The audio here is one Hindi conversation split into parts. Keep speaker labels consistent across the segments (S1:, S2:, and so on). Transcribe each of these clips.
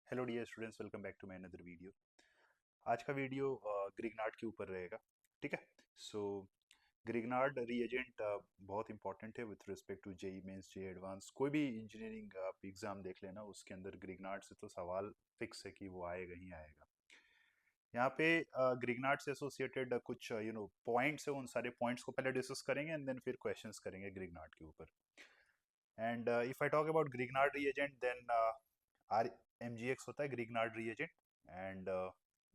S1: Hello dear students, welcome back to my another video. आज का वीडियो ग्रिग्नार्ड के ऊपर रहेगा। ठीक है। सो ग्रिग्नार्ड रीएजेंट बहुत इंपॉर्टेंट है with respect to JEE Mains JEE advance. कोई भी इंजीनियरिंग आप एग्जाम देख लेना, उसके अंदर ग्रिग्नार्ड से तो सवाल फिक्स है कि वो आएगा ही आएगा। यहाँ पे ग्रिग्नार्ड से एसोसिएटेड कुछ पॉइंट्स है, उन सारे पॉइंट्स को पहले डिस्कस करेंगे एंड देन फिर क्वेश्चंस करेंगे ग्रिग्नार्ड के ऊपर। And if I talk about Grignard reagent then R MgX होता है ग्रिग्नार्ड रीएजेंट। एंड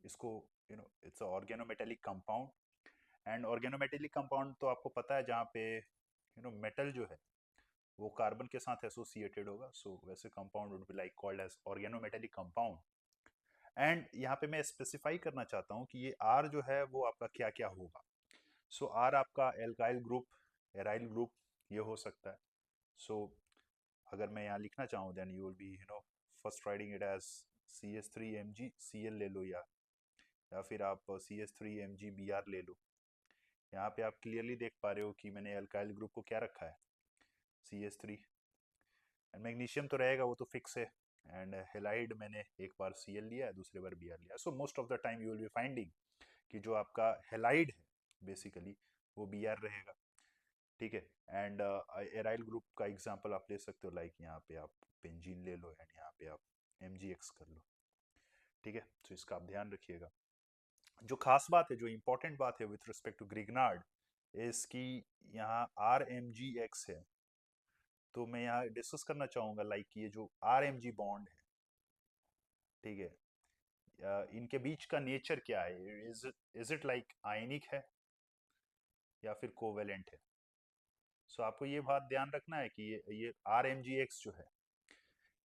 S1: इसको it's a organometallic compound. And organometallic compound तो आपको पता है, जहाँ पे मेटल जो है वो कार्बन के साथ एसोसिएटेड होगा, सो वैसे compound would be like called as organometallic compound. And यहाँ पे मैं स्पेसिफाई करना चाहता हूँ कि ये R जो है वो आपका क्या क्या होगा। सो R आपका एल्काइल ग्रुप, एराइल ग्रुप ये हो सकता है। सो अगर मैं यहाँ लिखना चाहूँ then you will be first writing it as CH3MgCl ले लो, या फिर आप CH3MgBr ले लो। यहाँ पे आप क्लियरली देख पा रहे हो कि मैंने अल्काइल ग्रुप को क्या रखा है, CH3। एंड मैग्नीशियम तो रहेगा, वो तो फिक्स है। एंड हेलाइड मैंने एक बार Cl लिया है, दूसरे बार Br लिया। So most of the time you will be finding कि जो आपका हेलाइड है बेसिकली वो Br रहेगा। ठीक है। एंड एराइल ग्रुप का एग्जांपल आप ले सकते हो, लाइक यहाँ पे आप बेंजीन ले लो एंड यहाँ पे आप MgX कर लो। ठीक है। तो इसका आप ध्यान रखिएगा। जो खास बात है, जो इंपॉर्टेंट बात है with respect to Grignard is कि यहाँ RMgX है। तो मैं यहाँ डिस्कस करना चाहूंगा लाइक ये जो RMg बॉन्ड है, ठीक है, इनके बीच का नेचर क्या है। इज इट लाइक आयनिक है या फिर कोवेलेंट है। सो आपको ये बात ध्यान रखना है कि ये RMgX जो है,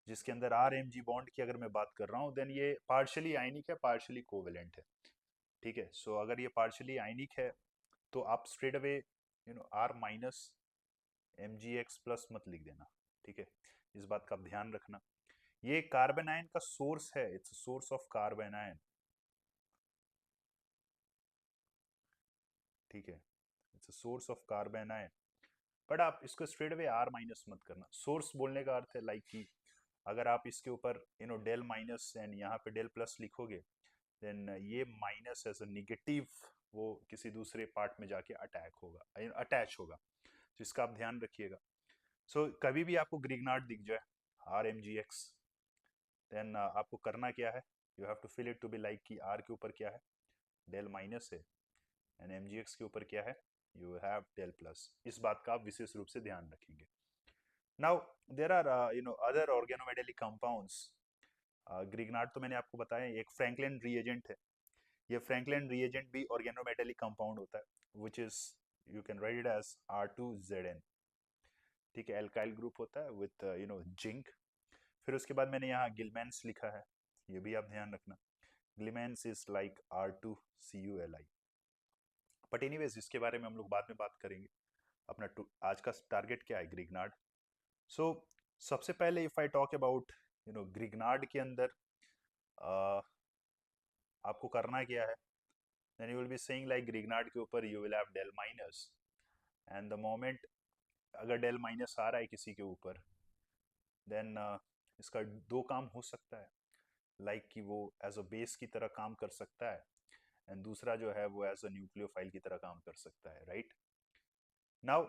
S1: जिसके अंदर RMg बॉन्ड की अगर मैं बात कर रहा हूँ, देन ये पार्शियली आयनिक है, पार्शियली कोवेलेंट है। ठीक है। सो अगर ये पार्शियली आयनिक है तो आप straight away R minus MgX plus मत लिख देना। ठीक है। इस बात का आप ध्यान रखना। ये कार्बन आयन का सोर्स है, it's source of carbon ion. ठीक है। It's source of carbon ion. But आप इसको स्ट्रेट अवे R माइनस मत करना। सोर्स बोलने का अर्थ है लाइक कि अगर आप इसके ऊपर डेल माइनस एंड यहाँ पे डेल प्लस लिखोगे, देन ये माइनस एज अ निगेटिव वो किसी दूसरे पार्ट में जाके अटैच होगा। तो इसका आप ध्यान रखिएगा। सो कभी भी आपको ग्रिग्नार्ड दिख जाए RMgX, देन आपको करना क्या है, you have to fill it to be like कि R के ऊपर क्या है, डेल माइनस है, एंड MgX के ऊपर क्या है, यू हैव डेल प्लस। इस बात का आप विशेष रूप से ध्यान रखेंगे। Now there are other organometallic compounds. Grignard तो मैंने आपको बताया एक फ्रैंकलिन रीएजेंट है। ये फ्रैंकलिन रीएजेंट भी ऑर्गेनोमेटेलिक कंपाउंड होता है, which is you can write it as R2Zn। ठीक है। एल्काइल ग्रुप होता है विथ जिंक। फिर उसके बाद मैंने यहाँ गिलमेंस लिखा है, ये भी आप ध्यान रखना। Gilman's is like R2CuLi। But anyways इसके बारे में हम लोग बाद में बात करेंगे। अपना आज का टारगेट क्या है, ग्रिग्नार्ड। सो सबसे पहले if I talk about Grignard के अंदर आपको करना क्या है, then you will be saying like Grignard के ऊपर you will have del minus, and the moment अगर del minus आ रहा है किसी के ऊपर, then इसका दो काम हो सकता है, like कि वो एज अ बेस की तरह काम कर सकता है, एंड दूसरा जो है वो एज अ न्यूक्लियोफाइल की तरह काम कर सकता है, राइट। नाउ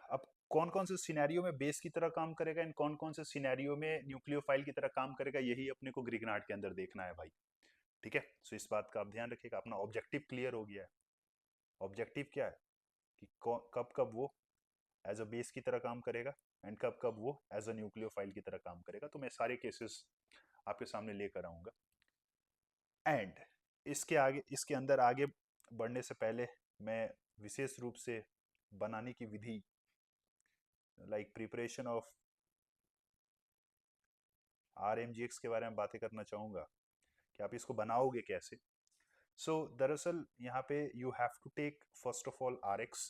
S1: अब कौन कौन से सिनेरियो में बेस की तरह काम करेगा एंड कौन कौन से सिनेरियो में न्यूक्लियोफाइल की तरह काम करेगा, यही अपने को ग्रिग्नार्ड के अंदर देखना है भाई। ठीक है। सो इस बात का आप ध्यान रखिएगा। अपना ऑब्जेक्टिव क्लियर हो गया है। ऑब्जेक्टिव क्या है कि कब कब वो एज अ बेस की तरह काम करेगा एंड कब कब वो एज अ न्यूक्लियोफाइल की तरह काम करेगा। तो मैं सारे केसेस आपके सामने लेकर आऊंगा। एंड इसके अंदर आगे बढ़ने से पहले मैं विशेष रूप से बनाने की विधि, लाइक प्रिपरेशन ऑफ RMgX के बारे में बातें करना चाहूँगा कि आप इसको बनाओगे कैसे। सो दरअसल यहाँ पे you have to take first of all RX।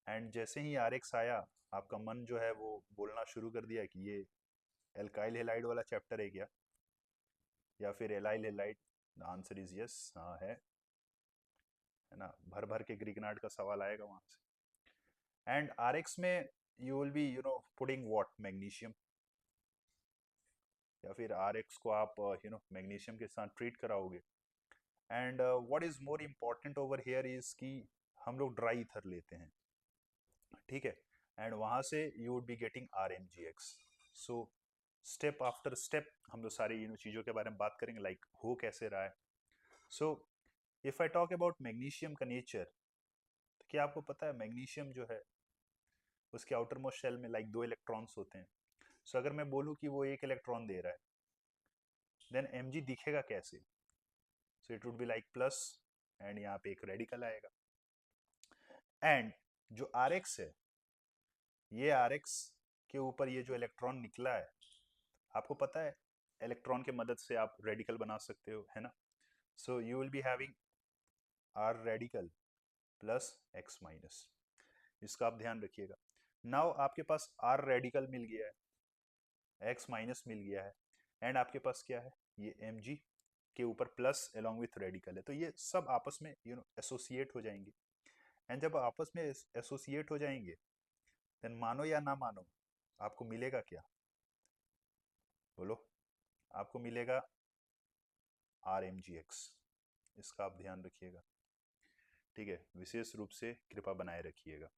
S1: And जैसे ही RX आया, आपका मन जो है वो बोलना शुरू कर दिया कि ये एल्काइल हेलाइड वाला चैप्टर है क्या, या फिर allyl halide. The answer is yes, हाँ है ना। भर भर के ग्रिग्नार्ड का सवाल आएगा वहां से। एंड RX में you will be putting what, magnesium. या फिर RX को आप मैग्नीशियम के साथ ट्रीट कराओगे। And what is more important over here is कि हम लोग ड्राई ईथर लेते हैं, ठीक है, एंड वहां से you would be getting RMGX। So step after step हम लोग सारी चीज़ों के बारे में बात करेंगे, लाइक हो कैसे रहा है। So if I talk about magnesium का नेचर, तो क्या आपको पता है मैग्नीशियम जो है उसके आउटर मोस्ट शेल में लाइक 2 इलेक्ट्रॉन्स होते हैं। सो अगर मैं बोलूँ कि वो 1 इलेक्ट्रॉन दे रहा है, देन Mg दिखेगा कैसे? So it would be like plus, and यहाँ पे एक रेडिकल आएगा, एंड जो RX है, ये RX के ऊपर ये जो इलेक्ट्रॉन निकला है, आपको पता है इलेक्ट्रॉन के मदद से आप रेडिकल बना सकते हो, है ना। सो you will be having R radical plus X minus, इसका आप ध्यान रखिएगा। नाउ आपके पास R रेडिकल मिल गया है, X माइनस मिल गया है, एंड आपके पास क्या है, ये Mg के ऊपर प्लस अलॉन्ग विथ रेडिकल है, तो ये सब आपस में एसोसिएट हो जाएंगे। एंड जब आपस में एसोसिएट हो जाएंगे, देन मानो या ना मानो आपको मिलेगा क्या? बोलो, आपको मिलेगा RMGX। इसका आप ध्यान रखिएगा, ठीक है, विशेष रूप से कृपा बनाए रखिएगा,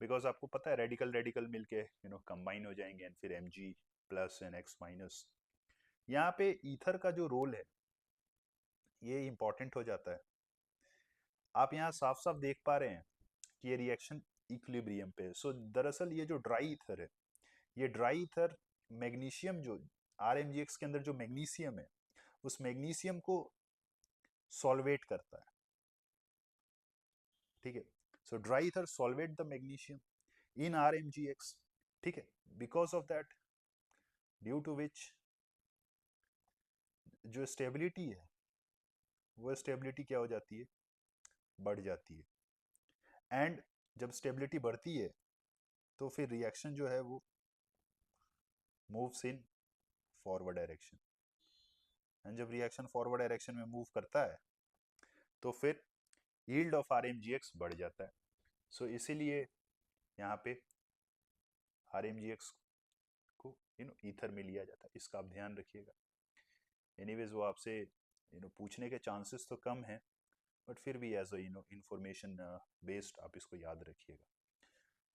S1: बिकॉज आपको पता है रेडिकल रेडिकल मिलके कंबाइन हो जाएंगे, एंड फिर Mg plus and X minus. यहाँ पे ईथर का जो रोल है ये इंपॉर्टेंट हो जाता है। आप यहाँ साफ साफ देख पा रहे हैं कि ये रिएक्शन इक्विलिब्रियम पे है। सो दरअसल ये जो ड्राई ईथर है, ये ड्राई ईथर मैग्नीशियम जो RMGX के अंदर जो मैग्नीशियम है, उस मैग्नीशियम को सॉल्वेट करता है, ठीक है। So dry ether solvate the magnesium in RMGX, ठीक है, because of that, due to which जो स्टेबिलिटी है वो स्टेबिलिटी क्या हो जाती है, बढ़ जाती है। एंड जब स्टेबिलिटी बढ़ती है तो फिर रिएक्शन जो है वो moves in forward direction, and जब रिएक्शन फॉरवर्ड डायरेक्शन में मूव करता है तो फिर यील्ड ऑफ RMGX बढ़ जाता है। सो इसीलिए यहाँ पे RMGX को ईथर में लिया जाता है, इसका आप ध्यान रखिएगा। एनीवेज वो आपसे पूछने के चांसेस तो कम हैं, बट फिर भी एज इंफॉर्मेशन बेस्ड आप इसको याद रखिएगा।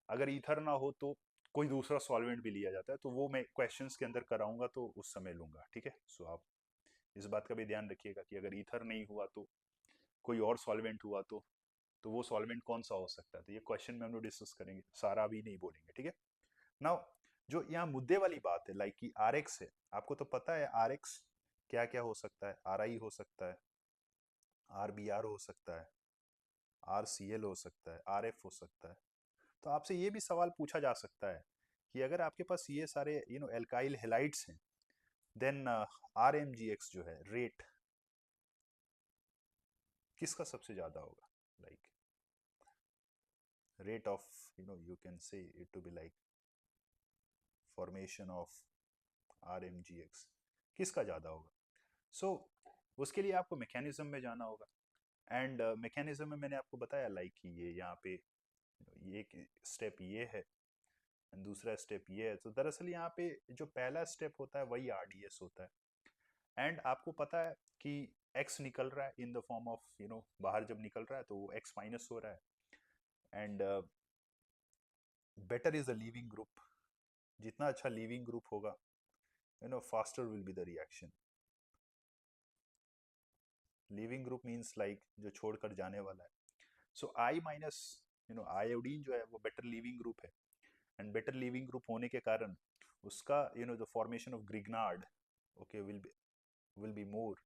S1: अगर ईथर ना हो तो कोई दूसरा सॉल्वेंट भी लिया जाता है, तो वो मैं क्वेश्चंस के अंदर कराऊंगा तो उस समय लूंगा, ठीक है। सो आप इस बात का भी ध्यान रखिएगा कि अगर ईथर नहीं हुआ तो कोई और सॉल्वेंट हुआ तो वो सॉल्वेंट कौन सा हो सकता है, तो ये क्वेश्चन में हम लोग डिस्कस करेंगे, सारा भी नहीं बोलेंगे, ठीक है। नाउ जो यहाँ मुद्दे वाली बात है, लाइक कि RX है, आपको तो पता है RX क्या क्या हो सकता है, RI हो सकता है, RBR हो सकता है, RCl हो सकता है, RF हो सकता है। तो आपसे ये भी सवाल पूछा जा सकता है कि अगर आपके पास ये सारे एल्काइल हेलाइड्स हैं, देन RMGX जो है रेट किसका सबसे ज्यादा होगा, like rate of you can say it to be like formation of RMGX किसका ज़्यादा होगा। सो उसके लिए आपको मैकेनिज्म में जाना होगा, एंड मैकेनिज्म में मैंने आपको बताया लाइक कि ये यहाँ पे ये एक स्टेप ये है एंड दूसरा स्टेप ये है। तो दरअसल यहाँ पे जो पहला स्टेप होता है वही RDS होता है, एंड आपको पता है कि X निकल रहा है इन द फॉर्म ऑफ बाहर जब निकल रहा है तो वो X माइनस हो रहा है, and better is a leaving group, जितना अच्छा लीविंग ग्रुप होगा faster will be the reaction. Leaving group means like जो छोड़कर जाने वाला है। सो आई माइनस आयोडीन जो है वो बेटर लीविंग ग्रुप है, एंड बेटर लीविंग ग्रुप होने के कारण उसका the formation of Grignard okay will be more,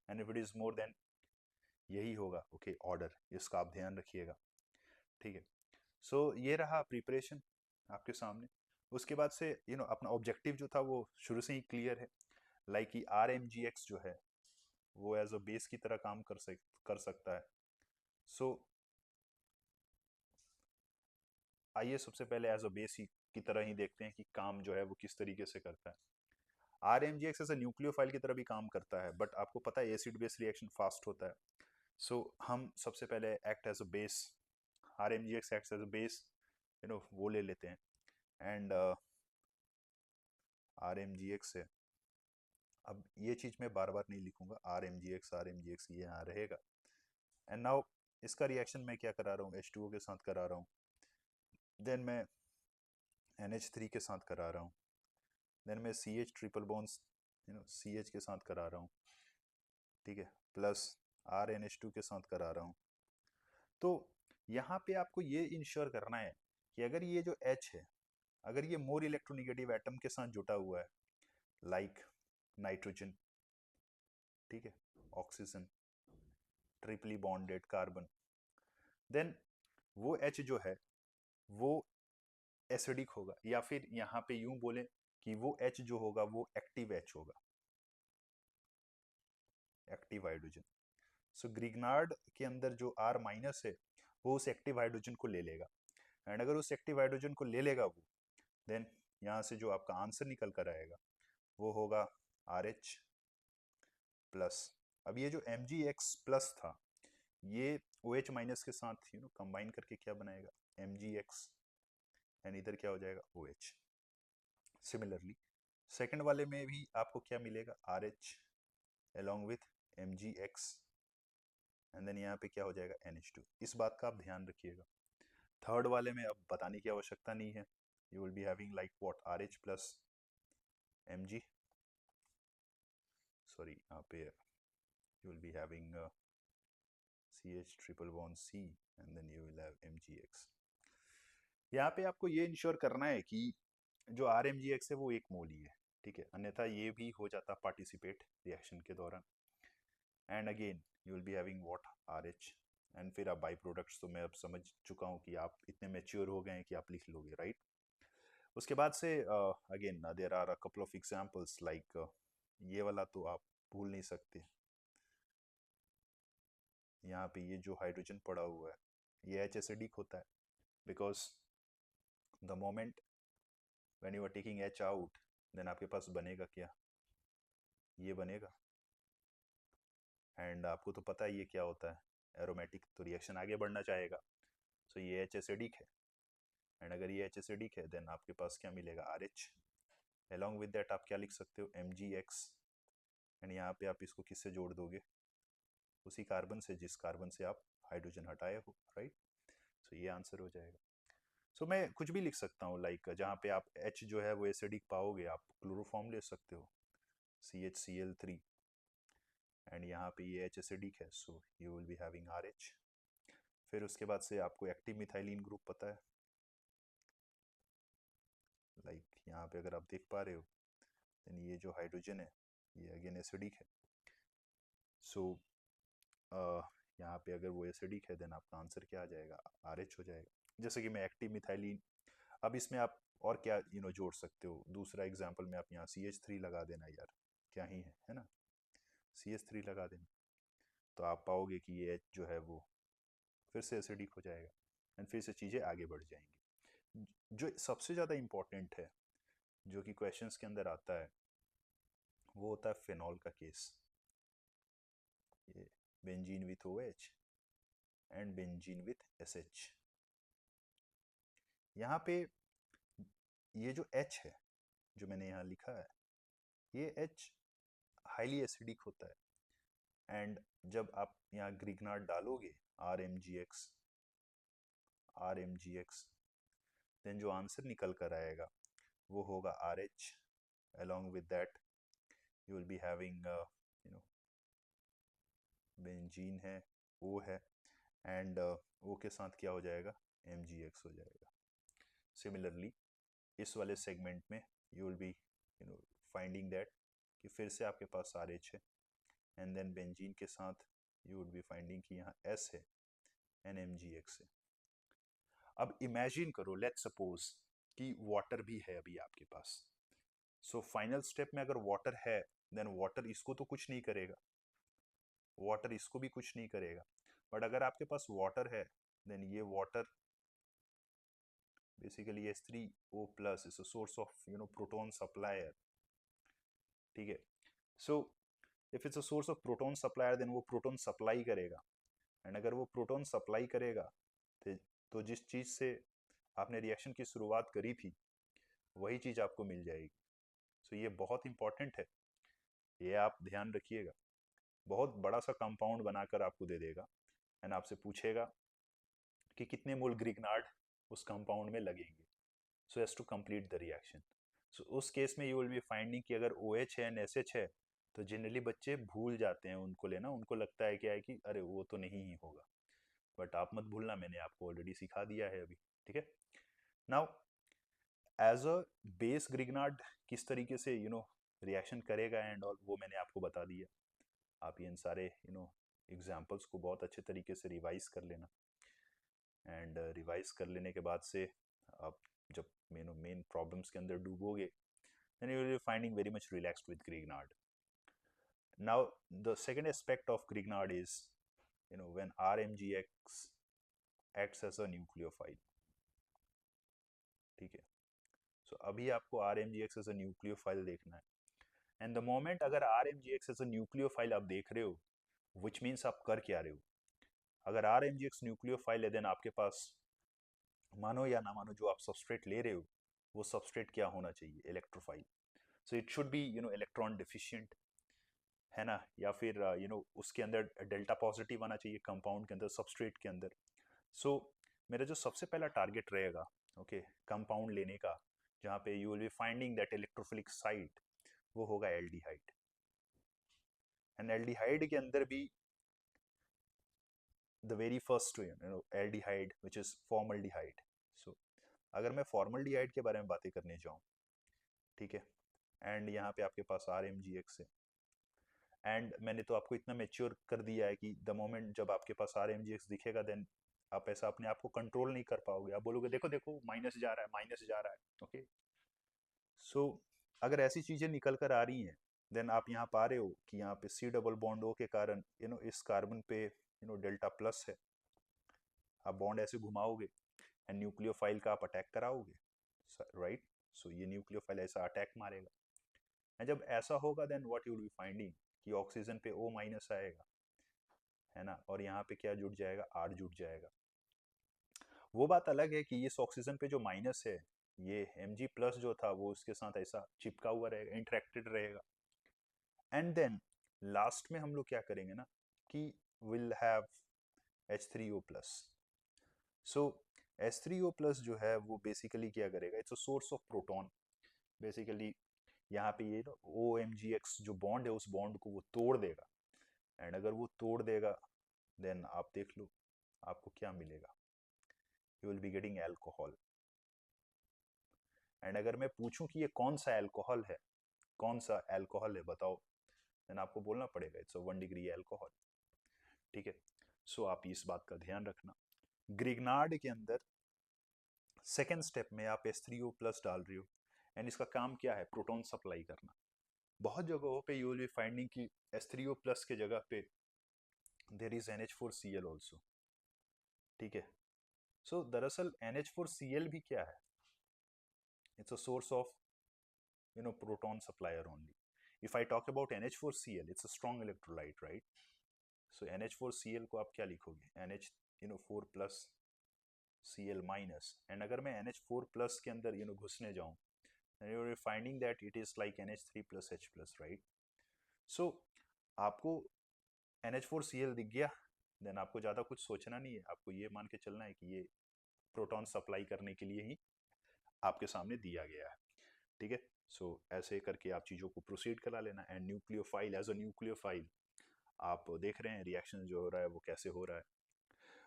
S1: and if it is more than यही होगा ओके ऑर्डर, इसका आप ध्यान रखिएगा, ठीक है। सो ये रहा प्रिपरेशन आपके सामने। उसके बाद से अपना ऑब्जेक्टिव जो था वो शुरू से ही क्लियर है, लाइक कि RMGX जो है वो एज अ बेस की तरह काम कर सकता है। सो आइए सबसे पहले एज अ बेस की तरह ही देखते हैं कि काम जो है वो किस तरीके से करता है। RMGX एज अ न्यूक्लियोफाइल की तरह भी काम करता है, बट आपको पता है एसिड बेस रिएक्शन फास्ट होता है। सो हम सबसे पहले act as a base, RMGX act as a base वो ले लेते हैं, एंड RMGX है अब ये चीज़ मैं बार बार नहीं लिखूंगा, RMgx RMgx ये यहाँ रहेगा। एंड नाउ इसका रिएक्शन मैं क्या करा रहा हूँ, H2O के साथ करा रहा हूँ, देन मैं NH3 के साथ करा रहा हूँ, देन मैं CH ट्रिपल बॉन्ड्स CH के साथ करा रहा हूँ, ठीक है, प्लस RNH2 के साथ करा रहा हूँ। तो यहाँ पे आपको ये इंश्योर करना है कि अगर ये जो H है, अगर ये मोर इलेक्ट्रोनिगेटिव एटम के साथ जुटा हुआ है, लाइक नाइट्रोजन, ठीक है, ऑक्सीजन, ट्रिपली बॉन्डेड कार्बन, देन वो H जो है वो एसिडिक होगा, या फिर यहाँ पे यूं बोले कि वो H जो होगा वो एक्टिव H होगा, एक्टिव हाइड्रोजन। सो ग्रिग्नार्ड के अंदर जो R माइनस है वो उस एक्टिव हाइड्रोजन को ले लेगा, एंड अगर उस एक्टिव हाइड्रोजन को ले लेगा वो, देन यहाँ से जो आपका आंसर निकल कर आएगा वो होगा RH प्लस। अब ये जो Mgx प्लस था ये OH माइनस के साथ कंबाइन करके क्या बनाएगा, Mgx, एंड इधर क्या हो जाएगा OH। सिमिलरली सेकंड वाले में भी आपको क्या मिलेगा, RH along with Mgx, and then यहाँ पे क्या हो जाएगा NH2। इस बात का आप ध्यान रखिएगा। थर्ड वाले में अब बताने की आवश्यकता नहीं है, you will be having like what, RH plus Mg, sorry यहाँ पे you will be having CH triple bond C and then you will have Mgx। यहाँ पे आपको ये इंश्योर करना है कि जो RMgx है वो 1 मोल ही है, ठीक है, अन्यथा ये भी हो जाता पार्टिसिपेट रिएक्शन के दौरान। And again you will be having what, RH, and फिर आप बाई प्रोडक्ट्स तो मैं अब समझ चुका हूँ कि आप इतने मैच्योर हो गए हैं कि आप लिख लोगे, राइट। उसके बाद से again there are a couple of examples like ये वाला तो आप भूल नहीं सकते, यहाँ पे ये जो हाइड्रोजन पड़ा हुआ है ये H एसिडिक होता है, because the moment when you are taking H out then आपके पास बनेगा क्या, ये बनेगा, एंड आपको तो पता है ये क्या होता है, एरोमेटिक, तो रिएक्शन आगे बढ़ना चाहेगा। सो ये H एसिडिक है, एंड अगर ये H एसिडिक है देन आपके पास क्या मिलेगा, RH। अलॉन्ग विद दैट आप क्या लिख सकते हो, Mgx, एंड यहाँ पे आप इसको किससे जोड़ दोगे, उसी कार्बन से जिस कार्बन से आप हाइड्रोजन हटाए हो, राइट। सो ये आंसर हो जाएगा। सो मैं कुछ भी लिख सकता हूँ, लाइक जहाँ पे आप H जो है वो एसिडिक पाओगे आप क्लोरोफॉर्म ले सकते हो, CHCl3, एंड यहाँ पे ये H एसिडिक है, सो you will be having RH। फिर उसके बाद से आपको एक्टिव मिथाइलिन ग्रुप पता है, लाइक यहाँ पे अगर आप देख पा रहे हो देन ये जो हाइड्रोजन है ये अगेन एसिडिक है। सो यहाँ पे अगर वो एसिडिक है देन आपका आंसर क्या आ जाएगा, RH हो जाएगा। जैसे कि मैं एक्टिव मिथाइलिन, अब इसमें आप और क्या जोड़ सकते हो, दूसरा एग्जाम्पल में आप यहाँ CH3 लगा देना यार, क्या ही है ना, CH3 लगा देना, तो आप पाओगे कि ये H जो है वो फिर से एसिडिक हो जाएगा, एंड फिर से चीज़ें आगे बढ़ जाएंगी। जो सबसे ज़्यादा इम्पोर्टेंट है जो कि क्वेश्चंस के अंदर आता है वो होता है फिनॉल का केस, ये benzene with OH and benzene with SH। यहाँ पे ये जो H है जो मैंने यहाँ लिखा है ये H हाईली एसिडिक होता है, एंड जब आप यहाँ ग्रिग्नार्ड डालोगे RMgx देन जो आंसर निकल कर आएगा वो होगा RH। along with that you will be having benzene है, O है, एंड O के साथ क्या हो जाएगा, Mgx हो जाएगा। सिमिलरली इस वाले सेगमेंट में you will be finding that कि फिर से आपके पास RH है, एंड देन बेंजीन के साथ यू वुड बी फाइंडिंग कि यहाँ S है एंड Mgx है। अब इमेजिन करो, लेट्स सपोज कि वाटर भी है अभी आपके पास, सो फाइनल स्टेप में अगर वाटर है देन वाटर इसको तो कुछ नहीं करेगा, वाटर इसको भी कुछ नहीं करेगा, बट अगर आपके पास वाटर है देन ये water basically H3O plus is a source of proton supplier, ठीक है। So if it's a source of proton supplier then वो प्रोटॉन सप्लाई करेगा, एंड अगर वो प्रोटॉन सप्लाई करेगा तो जिस चीज़ से आपने रिएक्शन की शुरुआत करी थी वही चीज़ आपको मिल जाएगी। सो ये बहुत इंपॉर्टेंट है ये आप ध्यान रखिएगा। बहुत बड़ा सा कंपाउंड बनाकर आपको दे देगा एंड आपसे पूछेगा कि कितने मोल ग्रिग्नार्ड उस कंपाउंड में लगेंगे, so as to complete the reaction. So उस केस में यू विल बी फाइंडिंग कि अगर OH है एंड SH है तो जनरली बच्चे भूल जाते हैं उनको लेना, उनको लगता है क्या है कि अरे वो तो नहीं ही होगा, बट आप मत भूलना, मैंने आपको ऑलरेडी सिखा दिया है अभी, ठीक है। Now as a base Grignard किस तरीके से रिएक्शन करेगा एंड ऑल, वो मैंने आपको बता दिया। आप इन सारे एग्जाम्पल्स को बहुत अच्छे तरीके से रिवाइज कर लेना एंड रिवाइज कर लेने के बाद से आप जब मेन प्रॉब्लम्स के अंदर डूबोगे then you will be finding very much relaxed with Grignard. Now the second aspect of Grignard is when RMGX acts as a nucleophile, ठीक है। सो अभी आपको RMGX as a nucleophile देखना है एंड द मोमेंट अगर RMGX as a nucleophile आप देख रहे हो, which means आप कर क्या रहे हो। अगर RMGX न्यूक्लियोफाइल है देन आपके पास, मानो या ना मानो, जो आप सबस्ट्रेट ले रहे हो वो सबस्ट्रेट क्या होना चाहिए, electrophile. So it should be electron deficient, है ना, या फिर उसके अंदर डेल्टा पॉजिटिव आना चाहिए कंपाउंड के अंदर, सबस्ट्रेट के अंदर। सो मेरा जो सबसे पहला टारगेट रहेगा ओके कंपाउंड लेने का, जहाँ पे you will be finding that electrophilic site, वो होगा एल्डिहाइड। एंड एल्डिहाइड के अंदर भी the very first aldehyde which is formaldehyde. So अगर मैं फॉर्मल्डिहाइड के बारे में बातें करने जाऊँ, ठीक है, एंड यहाँ पे आपके पास RMGX है एंड मैंने तो आपको इतना मेच्योर कर दिया है कि द मोमेंट जब आपके पास RMGX दिखेगा देन आप ऐसा अपने आप को कंट्रोल नहीं कर पाओगे, आप बोलोगे देखो देखो माइनस जा रहा है, माइनस जा रहा है, ओके। सो अगर ऐसी चीजें निकल कर आ रही हैं देन आप यहाँ पा रहे हो कि यहाँ पे C डबल बॉन्ड O के कारण इस कार्बन पे डेल्टा प्लस है, आप बॉन्ड ऐसे घुमाओगे एंड न्यूक्लियोफाइल का आप अटैक कराओगे, राइट। सो ये न्यूक्लियोफाइल ऐसा अटैक मारेगा एंड जब ऐसा होगा then what you will be finding कि ऑक्सीजन पे O माइनस आएगा, है ना, और यहाँ पे क्या जुड़ जाएगा, R जुड़ जाएगा। वो बात अलग है कि इस ऑक्सीजन पे जो माइनस है, ये Mg प्लस जो था वो उसके साथ ऐसा चिपका हुआ रहेगा, इंटरेक्टेड रहेगा एंड देन लास्ट में हम लोग क्या करेंगे ना कि will have H3O plus. So H3O plus जो है वो बेसिकली क्या करेगा, it's a source of proton basically. यहाँ पे ये OMGX जो बॉन्ड है उस बॉन्ड को वो तोड़ देगा एंड अगर वो तोड़ देगा देन आप देख लो आपको क्या मिलेगा, you will be getting alcohol. And अगर मैं पूछूं कि ये कौन सा एल्कोहल है, कौन सा एल्कोहल है बताओ, देन आपको बोलना पड़ेगा इट्स अ 1 डिग्री एल्कोहल, ठीक है। सो आप इस बात का ध्यान रखना। ग्रिग्नार्ड के अंदर सेकेंड स्टेप में आप H3O प्लस डाल रहे हो एंड इसका काम क्या है, प्रोटॉन सप्लाई करना। बहुत जगहों पे यू विल बी फाइंडिंग कि H3O प्लस के जगह पे देयर इज NH4Cl ऑल्सो, ठीक है। सो दरअसल NH4Cl भी क्या है, it's a source of proton supplier only. If I talk about NH4Cl, it's a strong electrolyte, right? So NH4Cl को आप क्या लिखोगे, NH 4 plus Cl minus, and अगर मैं NH4 प्लस के अंदर घुसने जाऊं then you are finding that it is like NH3 plus H plus, right? So आपको NH4Cl दिख गया देन आपको ज़्यादा कुछ सोचना नहीं है, आपको ये मान के चलना है कि ये प्रोटॉन सप्लाई करने के लिए ही आपके सामने दिया गया है, ठीक है। सो ऐसे करके आप चीज़ों को प्रोसीड करा लेना and nucleophile as a nucleophile आप देख रहे हैं रिएक्शन जो हो रहा है वो कैसे हो रहा है।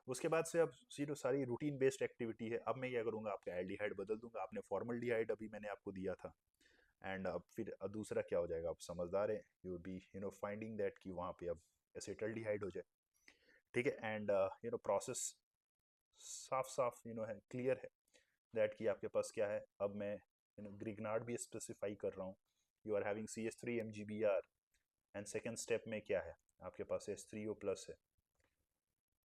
S1: उसके बाद से अब सीधो सारी रूटीन बेस्ड एक्टिविटी है। अब मैं क्या करूँगा, आपका एल्डिहाइड बदल दूंगा, आपने फॉर्मल्डिहाइड अभी मैंने आपको दिया था एंड अब फिर दूसरा क्या हो जाएगा, आप समझदार हैं, यू बी फाइंडिंग दैट कि वहाँ पे अब एसिटल्डिहाइड हो जाए, ठीक है। एंड प्रोसेस साफ साफ है, क्लियर है दैट कि आपके पास क्या है। अब मैं ग्रिग्नार्ड भी स्पेसिफाई कर रहा हूँ, you are having CH3 MgBr and second step में क्या है, आपके पास H3O प्लस है।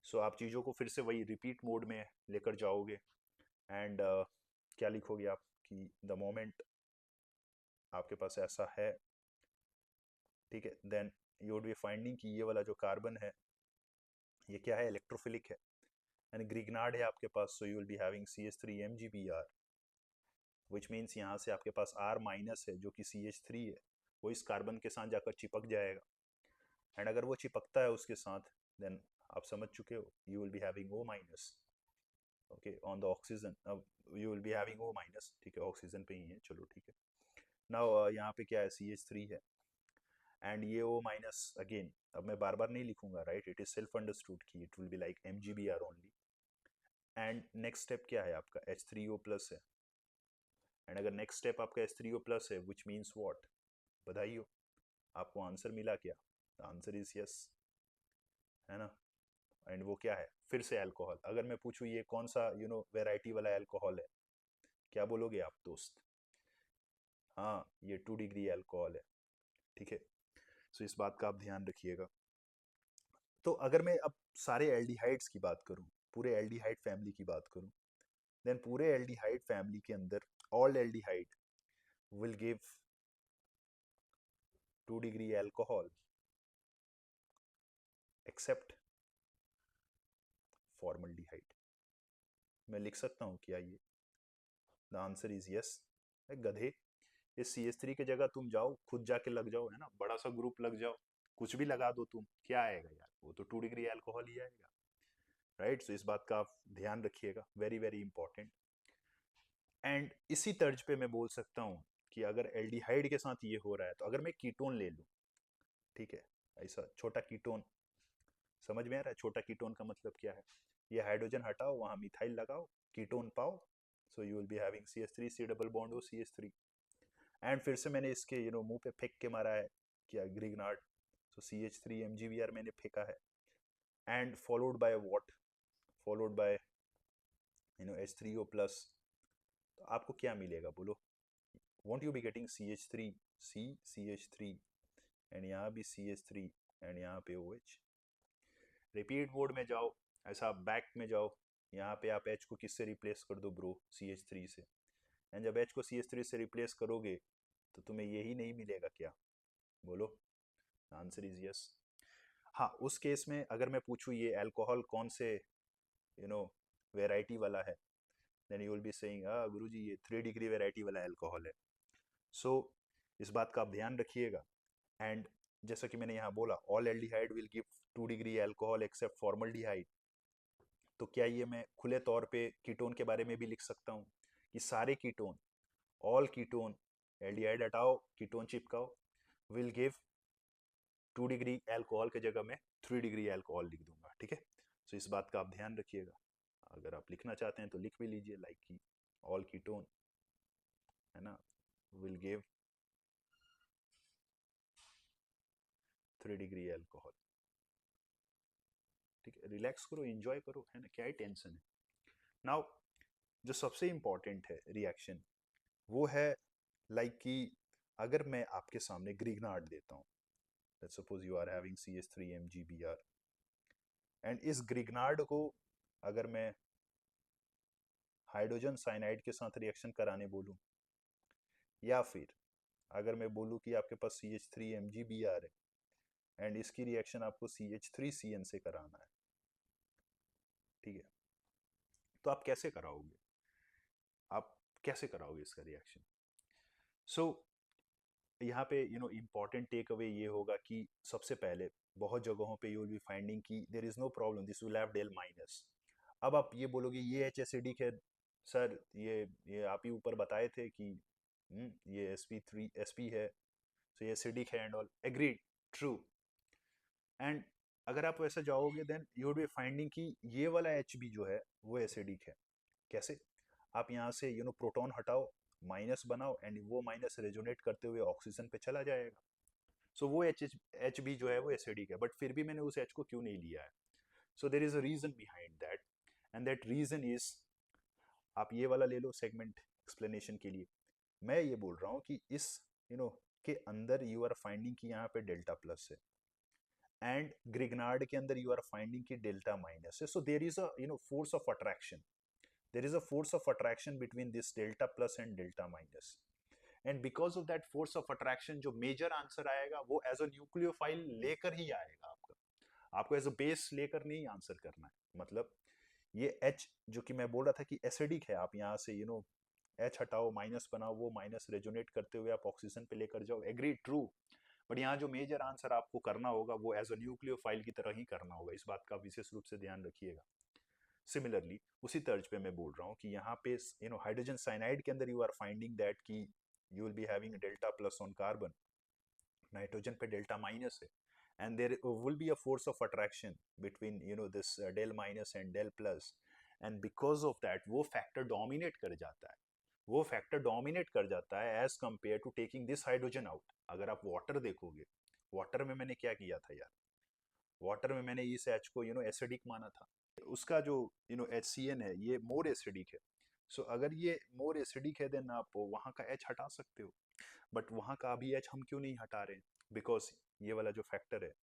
S1: सो आप चीज़ों को फिर से वही रिपीट मोड में लेकर जाओगे एंड क्या लिखोगे आप कि द मोमेंट आपके पास ऐसा है, ठीक है, then you would be finding कि ये वाला जो कार्बन है ये क्या है, इलेक्ट्रोफिलिक है एंड ग्रिग्नार्ड है आपके पास, so you will be having CH3 MgBr which means यहाँ से आपके पास R माइनस है जो कि CH3 है, वो इस कार्बन के साथ जाकर चिपक जाएगा, एंड अगर वो चिपकता है उसके साथ, देन आप समझ चुके हो, you will be having O minus, okay, on the oxygen, you will be having O minus, ठीक है, ऑक्सीजन पे ही है, चलो ठीक है। नाउ यहाँ पे क्या है, CH3 है, एंड ये O माइनस अगेन, अब मैं बार बार नहीं लिखूंगा, right, it is self understood की it will be like MgBr only. And next step क्या है आपका, H3O प्लस है, एंड अगर नेक्स्ट स्टेप आपका H3O प्लस है, विच मीन्स वॉट, बधाई हो, आपको आंसर मिला क्या, द आंसर इज यस, है ना। एंड वो क्या है, फिर से अल्कोहल, अगर मैं पूछूं ये कौन सा वेराइटी वाला अल्कोहल है, क्या बोलोगे आप दोस्त, हाँ ये 2 डिग्री अल्कोहल है, ठीक है। सो इस बात का आप ध्यान रखिएगा। तो अगर मैं अब सारे एल्डिहाइड्स की बात करूं, पूरे एल्डिहाइड फैमिली की बात करूं, देन पूरे एल्डिहाइड फैमिली के अंदर all aldehyde will give 2 degree alcohol except formaldehyde. मैं लिख सकता हूं क्या ये, द आंसर इज यस। गधे, इस CH3 की जगह तुम जाओ, खुद जाके लग जाओ, है ना, बड़ा सा ग्रुप लग जाओ, कुछ भी लगा दो तुम, क्या आएगा यार, वो तो 2 डिग्री अल्कोहल ही आएगा, राइट। सो इस बात का आप ध्यान रखिएगा, वेरी वेरी इंपॉर्टेंट। एंड इसी तर्ज पे मैं बोल सकता हूँ कि अगर एल्डिहाइड के साथ ये हो रहा है, तो अगर मैं कीटोन ले लूँ, ठीक है, ऐसा छोटा कीटोन, समझ में आ रहा है छोटा कीटोन का मतलब क्या है, ये हाइड्रोजन हटाओ, वहाँ मिथाइल लगाओ, कीटोन पाओ, सो you will be having CH3, C double bond O CH3। And फिर से मैंने इसके मुंह पे फेंक के मारा है क्या, ग्रिग्नार्ड, सो CH3 MgBr मैंने फेंका है, and followed by what, followed by H3O plus, तो आपको क्या मिलेगा बोलो, won't you be getting CH3, C, CH3, and यहाँ भी CH3, एंड यहाँ पे OH। रिपीट मोड में जाओ, ऐसा बैक में जाओ, यहाँ पे आप H को किससे रिप्लेस कर दो ब्रो, CH3 से, एंड जब H को CH3 से रिप्लेस करोगे तो तुम्हें यही नहीं मिलेगा क्या, बोलो, आंसर इज यस। हाँ, उस केस में अगर मैं पूछूँ ये अल्कोहल कौन से वेराइटी वाला है, then you will be saying Guruji ये 3 डिग्री वेराइटी वाला अल्कोहल है। सो इस बात का आप ध्यान रखिएगा। एंड जैसा कि मैंने यहाँ बोला, all aldehyde will give 2 degree alcohol except formaldehyde, तो क्या ये मैं खुले तौर पे कीटोन के बारे में भी लिख सकता हूँ कि सारे कीटोन, ऑल कीटोन, एल्डिहाइड हटाओ कीटोन चिपकाओ, विल गिव 2 डिग्री अल्कोहल के जगह मैं 3 डिग्री अल्कोहल लिख दूंगा, ठीक है। सो इस बात का आप ध्यान रखिएगा, अगर आप लिखना चाहते हैं तो लिख भी लीजिए, लाइक कि ऑल कीटोन, है ना, विल गिव 3 डिग्री अल्कोहल, ठीक है, रिलैक्स करो, एंजॉय करो, है ना, क्या ही टेंशन है। नाउ जो सबसे इंपॉर्टेंट है रिएक्शन, वो है लाइक कि अगर मैं आपके सामने ग्रिग्नार्ड देता हूँ, let's suppose you are having CH3 MgBr, and इस ग्रिग्नार्ड को अगर मैं हाइड्रोजन साइनाइड के साथ रिएक्शन कराने बोलूँ, या फिर अगर मैं बोलूँ कि आपके पास CH3 MgBr है एंड इसकी रिएक्शन आपको CH3CN से कराना है, ठीक है, तो आप कैसे कराओगे, आप कैसे कराओगे इसका रिएक्शन। सो यहाँ पे इम्पॉर्टेंट टेक अवे ये होगा कि सबसे पहले बहुत जगहों पे यू विल बी फाइंडिंग कि there is no problem, this will have del minus. अब आप ये बोलोगे ये H एसिडिक है सर, ये आप ही ऊपर बताए थे कि ये sp3 sp है, तो ये एसिडिक है and all, agreed, true. And अगर आप वैसे जाओगे then you will be finding कि ये वाला Hb जो है वो एसिडिक है। कैसे, आप यहाँ से प्रोटॉन हटाओ, माइनस बनाओ, एंड वो माइनस रेजोनेट करते हुए ऑक्सीजन पे चला जाएगा। सो वो एच बी जो है वो एसिडिक है, बट फिर भी मैंने उस H को क्यों नहीं लिया है, so there is a reason behind that, and that reason is, आप ये वाला ले लो सेगमेंट एक्सप्लेनेशन के लिए, मैं ये बोल रहा हूँ कि इस के अंदर यू आर फाइंडिंग कि यहाँ पे डेल्टा प्लस है, एंड ग्रिग्नार्ड के अंदर यू आर फाइंडिंग कि डेल्टा माइनस है, so there is a force of attraction, there is a force of attraction between this delta plus and delta minus, and because of that force of attraction जो मेजर आंसर आएगा वो एज अ न्यूक्लियोफाइल लेकर ही आएगा, आपको एज अ बेस लेकर नहीं आंसर करना है। मतलब ये H जो कि मैं बोल रहा था कि एसिडिक है, आप यहाँ से H हटाओ, माइनस बनाओ, वो माइनस रेजोनेट करते हुए आप ऑक्सीजन पे लेकर जाओ, एग्री, ट्रू। बट यहाँ जो मेजर आंसर आपको करना होगा वो एज अ न्यूक्लियोफाइल की तरह ही करना होगा, इस बात का विशेष रूप से ध्यान रखिएगा। सिमिलरली उसी तर्ज पे मैं बोल रहा हूँ कि यहाँ पे हाइड्रोजन साइनाइड के अंदर यू आर फाइंडिंग दैट कि you will be having delta plus on carbon, nitrogen पे डेल्टा माइनस है, and there will be a force of attraction between this del minus and del plus, and because of that वो factor dominate कर जाता है, वो फैक्टर डोमिनेट कर जाता है as compare to taking this hydrogen out. अगर आप वाटर देखोगे, वाटर में मैंने क्या किया था यार, वाटर में मैंने इस एच को एसिडिक माना था, उसका जो HCN है ये मोर एसिडिक है। सो अगर ये मोर एसिडिक है देन आप वहाँ का एच हटा सकते हो, बट वहाँ का अभी एच हम क्यों नहीं हटा रहे हैं, बिकॉज ये वाला जो फैक्टर है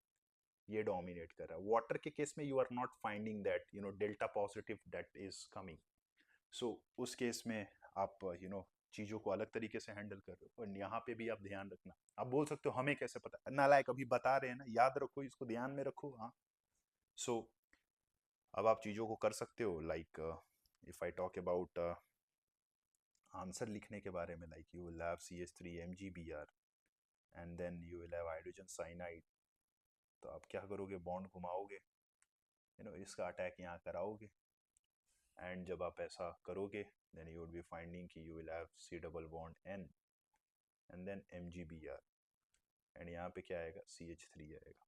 S1: ये डोमिनेट कर रहा है। वाटर के केस में you are not finding that delta positive that is coming, so उस केस में आप चीज़ों को अलग तरीके से हैंडल कर रहे हो। और यहाँ पे भी आप ध्यान रखना, आप बोल सकते हो हमें कैसे पता, नालायक अभी बता रहे हैं ना, याद रखो इसको, ध्यान में रखो। हाँ, सो अब आप चीज़ों को कर सकते हो, like if I talk about answer लिखने के बारे में, like you will have CH3 MgBr and then you will have hydrogen cyanide. तो आप क्या करोगे, बॉन्ड घुमाओगे, इसका अटैक यहाँ कराओगे, एंड जब आप ऐसा करोगे then you would be finding कि you will have C double bond N and then MgBr, and यहाँ पे क्या आएगा, CH3 आएगा।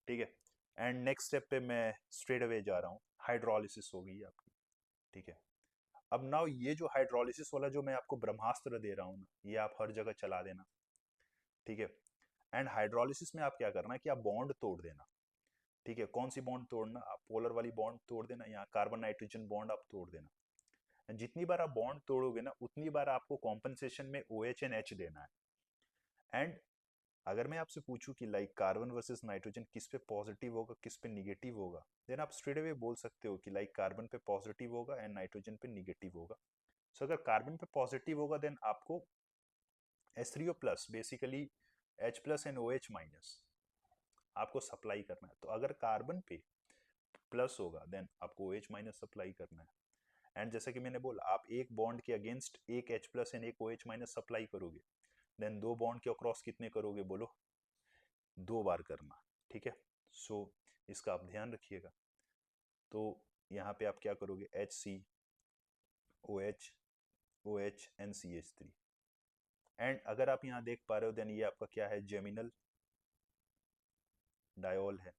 S1: ठीक है, एंड नेक्स्ट स्टेप पे मैं स्ट्रेट अवे जा रहा हूँ, हाइड्रोलिसिस होगी आपकी। ठीक है, अब नाउ ये जो हाइड्रोलिसिस वाला जो मैं आपको ब्रह्मास्त्र दे रहा हूँ ना, ये आप हर जगह चला देना। ठीक है, एंड हाइड्रोलिसिस में आप क्या करना है कि आप बॉन्ड तोड़ देना। ठीक है, कौन सी बॉन्ड तोड़ना, आप पोलर वाली बॉन्ड तोड़ देना, यहाँ कार्बन नाइट्रोजन बॉन्ड आप तोड़ देना। जितनी बार आप बॉन्ड तोड़ोगे ना उतनी बार आपको कॉम्पनसेशन में OH एंड H देना है। एंड अगर मैं आपसे पूछूं कि लाइक कार्बन वर्सेस नाइट्रोजन किस पे पॉजिटिव होगा किस पे निगेटिव होगा, देन आप स्ट्रेट अवे बोल सकते हो कि लाइक कार्बन पे पॉजिटिव होगा एंड नाइट्रोजन पे निगेटिव होगा। सो अगर कार्बन पे पॉजिटिव होगा देन आपको H3O plus basically H plus and OH minus आपको सप्लाई करना है। तो अगर कार्बन पे प्लस होगा देन आपको OH माइनस सप्लाई करना है। एंड जैसे कि मैंने बोला, आप एक बॉन्ड के अगेंस्ट एक H प्लस एंड एक OH माइनस सप्लाई करोगे, देन दो बॉन्ड के अक्रॉस कितने करोगे बोलो, 2 बार करना। ठीक है, सो इसका आप ध्यान रखिएगा। तो यहाँ पे आप क्या करोगे, HC OH OH and CH3, and अगर आप यहाँ देख पा रहे हो देन ये आपका क्या है, जेमिनल डायोल है।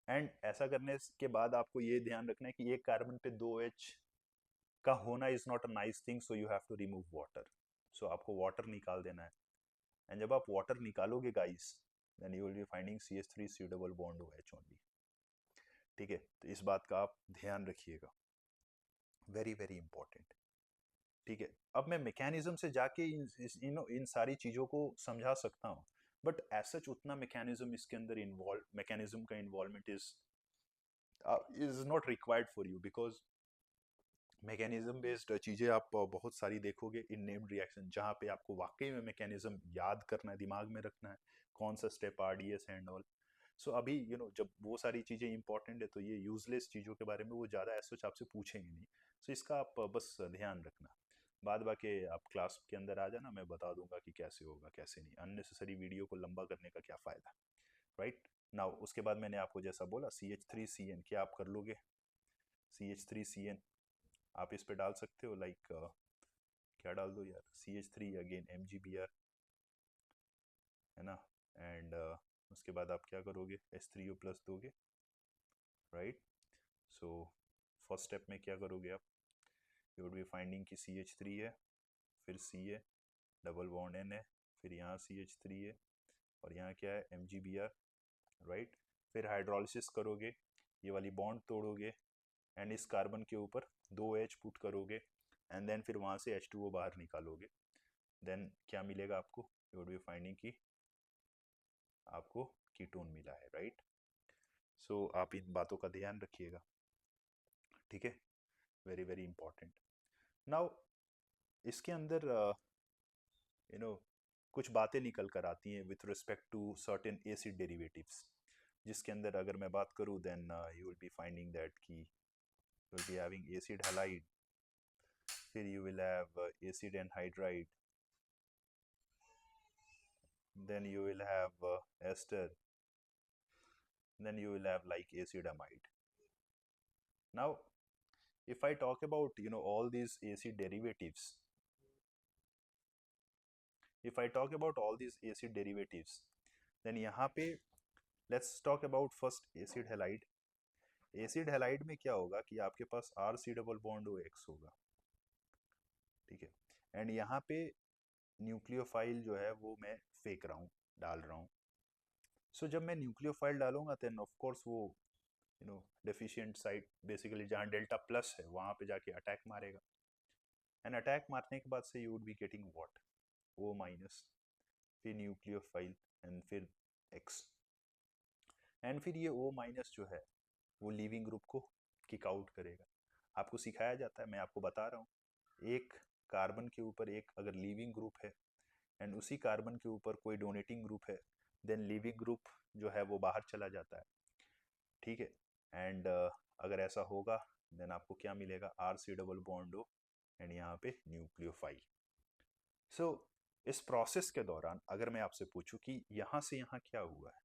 S1: एंड ऐसा करने के बाद आपको ये ध्यान रखना है कि एक कार्बन पे 2H का होना is not a nice thing, so you have to remove water. So आपको वाटर निकाल देना है, एंड जब आप वाटर निकालोगे guys then you will be finding CH3 C double bond OH only. ठीक है, तो इस बात का आप ध्यान रखिएगा, वेरी वेरी इंपॉर्टेंट। ठीक है, अब मैं मैकेनिज्म से जाके इन सारी चीज़ों को समझा सकता हूँ, बट एज सच उतना मैकेनिज्म इसके अंदर इन्वॉल्व, मैकेनिज्म का involvement is not required for you, because mechanism based चीज़ें आप बहुत सारी देखोगे इन नेम्ड रिएक्शन, जहाँ पे आपको वाकई में मैकेनिज्म याद करना है, दिमाग में रखना है, कौन सा स्टेप RDS एंड ऑल। सो अभी जब वो सारी चीज़ें इंपॉर्टेंट है तो ये यूजलेस चीज़ों के बारे में वो ज़्यादा ऐसा आपसे पूछेंगे नहीं। सो इसका आप बस ध्यान रखना, बाद बाकी आप क्लास के अंदर आ जाना, मैं बता दूंगा कि कैसे होगा कैसे नहीं, अननेसेसरी वीडियो को लंबा करने का क्या फ़ायदा, राइट नाउ। उसके बाद मैंने आपको जैसा बोला CH3CN, क्या आप कर लोगे, CH3CN आप इस पे डाल सकते हो, लाइक क्या डाल दो यार, CH3 अगेन MgBr, है ना, एंड उसके बाद आप क्या करोगे, H3O प्लस दोगे, राइट। सो फर्स्ट स्टेप में क्या करोगे आप, यू वुड बी फाइंडिंग कि CH3 है, फिर C है, डबल बॉन्ड N है, फिर यहाँ CH3 है, और यहाँ क्या है, MgBr, राइट। फिर हाइड्रोलिसिस करोगे, ये वाली बॉन्ड तोड़ोगे, एंड इस कार्बन के ऊपर 2H पुट करोगे, एंड देन फिर वहाँ से H2O बाहर निकालोगे, देन क्या मिलेगा आपको, यू वुड बी फाइंडिंग कि आपको कीटोन मिला है, राइट। सो आप इन बातों का ध्यान रखिएगा, ठीक है, वेरी वेरी इंपॉर्टेंट। नाउ इसके अंदर कुछ बातें निकल कर आती हैं with respect to certain acid derivatives, जिसके अंदर अगर मैं बात करूं then you will be finding that कि you will be having acid halide, फिर you will have acid anhydride, then you will have ester, then you will have like acid amide. Now if I talk about all these acid derivatives, if I talk about all these acid derivatives, then यहाँ पे let's talk about first acid halide. Acid halide में क्या होगा कि आपके पास R C double bond O X होगा, ठीक है, एंड यहाँ पे न्यूक्लियोफाइल जो है वो मैं फेंक रहा हूँ, डाल रहा हूँ. सो जब मैं न्यूक्लियोफाइल डालूंगा देन ऑफ कोर्स वो डेफिशिएंट साइड बेसिकली जहाँ डेल्टा प्लस है वहाँ पे जाके अटैक मारेगा, एंड अटैक मारने के बाद से you would be getting what, O minus, फिर न्यूक्लियोफाइल एंड फिर एक्स, एंड फिर ये ओ माइनस जो है वो लीविंग ग्रुप को किक आउट करेगा. आपको सिखाया जाता है, मैं आपको बता रहा हूँ, एक कार्बन के ऊपर एक अगर लीविंग ग्रुप है एंड उसी कार्बन के ऊपर कोई डोनेटिंग ग्रुप है, देन लीविंग ग्रुप जो है वो बाहर चला जाता है, ठीक है, एंड अगर ऐसा होगा देन आपको क्या मिलेगा, R C double bond O and यहाँ पे न्यूक्लियोफाइल. सो इस प्रोसेस के दौरान अगर मैं आपसे पूछूं कि यहाँ से यहाँ क्या हुआ है,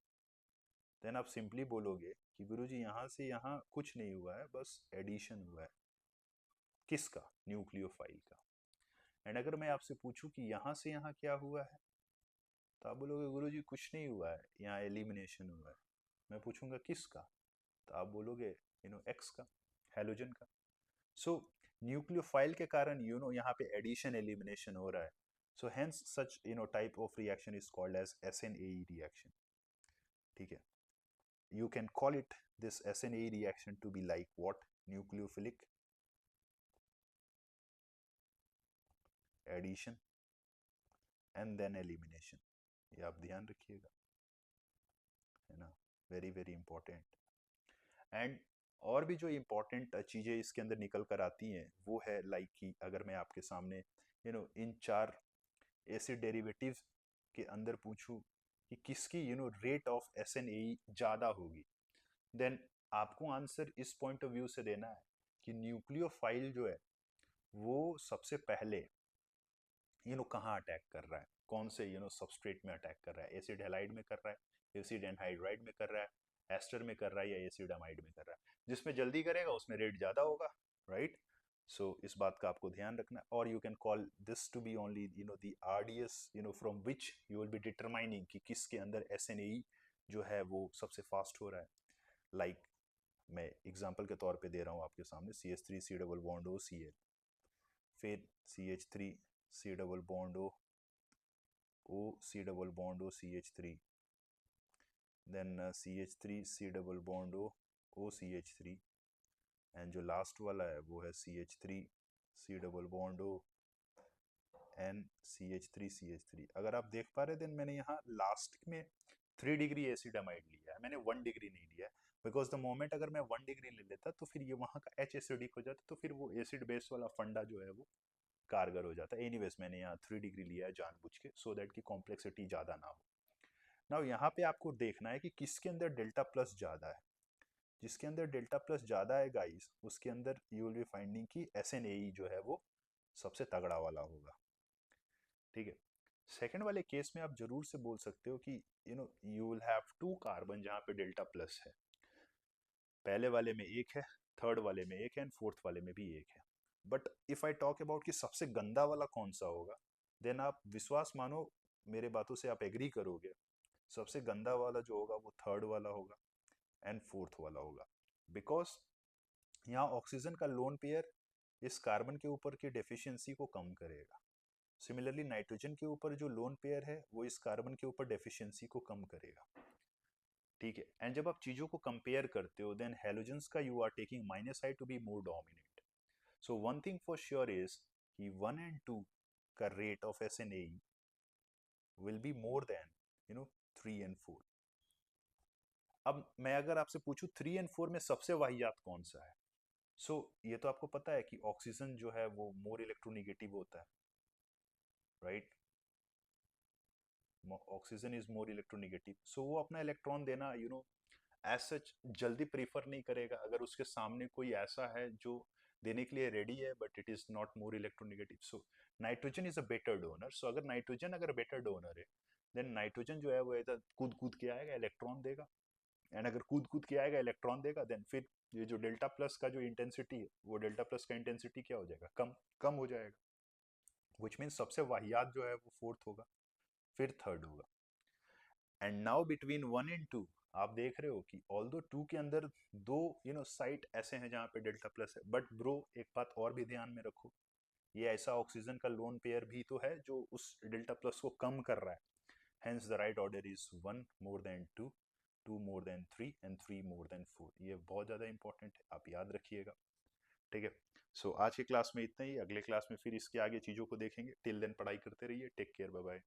S1: देन आप सिंपली बोलोगे कि गुरुजी यहाँ से यहाँ कुछ नहीं हुआ है, बस एडिशन हुआ है. किसका, न्यूक्लियोफाइल का. एंड अगर मैं आपसे पूछूं कि यहाँ से यहाँ क्या हुआ है, तो आप बोलोगे गुरुजी कुछ नहीं हुआ है, यहाँ एलिमिनेशन हुआ है. मैं पूछूंगा किसका, तो आप बोलोगे एक्स का, हेलोजन का. सो न्यूक्लियोफाइल के कारण यहाँ पे एडिशन एलिमिनेशन हो रहा है. So hence such type of reaction is called as SNAE reaction, ठीक है. You can call it this SNAE reaction to be like what, nucleophilic addition and then elimination. ये आप ध्यान रखिएगा, है ना, वेरी वेरी इंपॉर्टेंट. एंड और भी जो इम्पोर्टेंट चीज़ें इसके अंदर निकल कर आती हैं वो है लाइक कि अगर मैं आपके सामने इन चार एसिड डेरिवेटिव्स के अंदर पूछूं कि किसकी रेट ऑफ SNAE ज़्यादा होगी, देन आपको आंसर इस पॉइंट ऑफ व्यू से देना है कि न्यूक्लियोफाइल जो है वो सबसे पहले कहाँ अटैक कर रहा है, कौन से सबस्ट्रेट में अटैक कर रहा है, एसिड हैलाइड में कर रहा है, एसिड एनहाइड्राइड में कर रहा है, एस्टर में कर रहा है, या एसिड अमाइड में कर रहा है. जिसमें जल्दी करेगा उसमें रेट ज़्यादा होगा, राइट. सो इस बात का आपको ध्यान रखना. और you can call this to be only the RDS from which you will be determining कि किसके अंदर SNAE जो है वो सबसे फास्ट हो रहा है. लाइक मैं एग्जाम्पल के तौर पे दे रहा हूँ आपके सामने, CH3 C double bond O Cl, फिर CH3 C double bond O O C double bond O CH3, then CH3 C double bond O O CH3, and जो लास्ट वाला है वो है CH3 C double bond O N CH3 CH3. अगर आप देख पा रहे देन मैंने यहाँ लास्ट में 3 डिग्री एसिड अमाइड लिया है, मैंने 1 डिग्री नहीं लिया है, बिकॉज द मोमेंट अगर मैं 1 डिग्री ले लेता तो फिर ये वहाँ का H एसिडिक हो जाता, तो फिर वो एसिड बेस वाला फंडा जो है वो कारगर हो जाता है. एनीवेज मैंने यहाँ 3 डिग्री लिया है जानबूझ के, सो दैट की कॉम्प्लेक्सिटी ज़्यादा ना हो. नाउ यहाँ पे आपको देखना है कि किसके अंदर डेल्टा प्लस ज़्यादा है. जिसके अंदर डेल्टा प्लस ज़्यादा है गाइस, उसके अंदर यू विल बी फाइंडिंग कि SNAE जो है वो सबसे तगड़ा वाला होगा, ठीक है. सेकंड वाले केस में आप जरूर से बोल सकते हो कि यू विल हैव 2 कार्बन जहाँ पे डेल्टा प्लस है. पहले वाले में एक है, थर्ड वाले में एक है, एंड फोर्थ वाले में भी एक है. But if I talk about कि सबसे गंदा वाला कौन सा होगा, देन आप विश्वास मानो, मेरे बातों से आप एग्री करोगे, सबसे गंदा वाला जो होगा वो थर्ड वाला होगा एंड फोर्थ वाला होगा. बिकॉज यहाँ ऑक्सीजन का लोन पेयर इस कार्बन के ऊपर की डेफिशिएंसी को कम करेगा. सिमिलरली नाइट्रोजन के ऊपर जो लोन पेयर है वो इस कार्बन के ऊपर डेफिशिएंसी को कम करेगा, ठीक है. एंड जब आप चीज़ों को कंपेयर करते हो देन हेलोजेंस का you are taking minus side to be more dominant. So one thing for sure is कि 1 एंड 2 का rate of SNAE will be more than 3 and 4. अब मैं अगर आपसे पूछूं 3 एंड 4 में सबसे वाहियात कौन सा है, ये तो आपको पता है कि ऑक्सीजन जो है वो मोर इलेक्ट्रोनिगेटिव होता है, right. Oxygen is more electronegative, so वो अपना इलेक्ट्रॉन देना एज सच जल्दी प्रीफर नहीं करेगा अगर उसके सामने कोई ऐसा है जो देने के लिए रेडी है, but it is not more electronegative. So nitrogen is a better donor. So अगर नाइट्रोजन अगर बेटर डोनर है, देन नाइट्रोजन जो है वो इधर कूद कूद के आएगा, इलेक्ट्रॉन देगा. एंड अगर कूद कूद के आएगा, इलेक्ट्रॉन देगा, देन फिर ये जो डेल्टा प्लस का जो इंटेंसिटी है, वो डेल्टा प्लस का इंटेंसिटी क्या हो जाएगा, कम कम हो जाएगा. विच मीन सबसे वाहियात जो है वो फोर्थ होगा, फिर थर्ड होगा. एंड नाउ बिटवीन 1 and 2 आप देख रहे हो कि ऑल्दो 2 के अंदर दो साइट ऐसे हैं जहाँ पे डेल्टा प्लस है, बट ब्रो एक बात और भी ध्यान में रखो, ये ऐसा ऑक्सीजन का लोन पेयर भी तो है जो उस डेल्टा प्लस को कम कर रहा है. Hence the right order is 1 more than 2, 2 more than 3 and 3 more than 4. ये बहुत ज़्यादा इंपॉर्टेंट है, आप याद रखिएगा. ठीक है. सो आज की क्लास में इतना ही. अगले क्लास में फिर इसके आगे चीज़ों को देखेंगे. टिल देन पढ़ाई करते रहिए. Take care. Bye bye.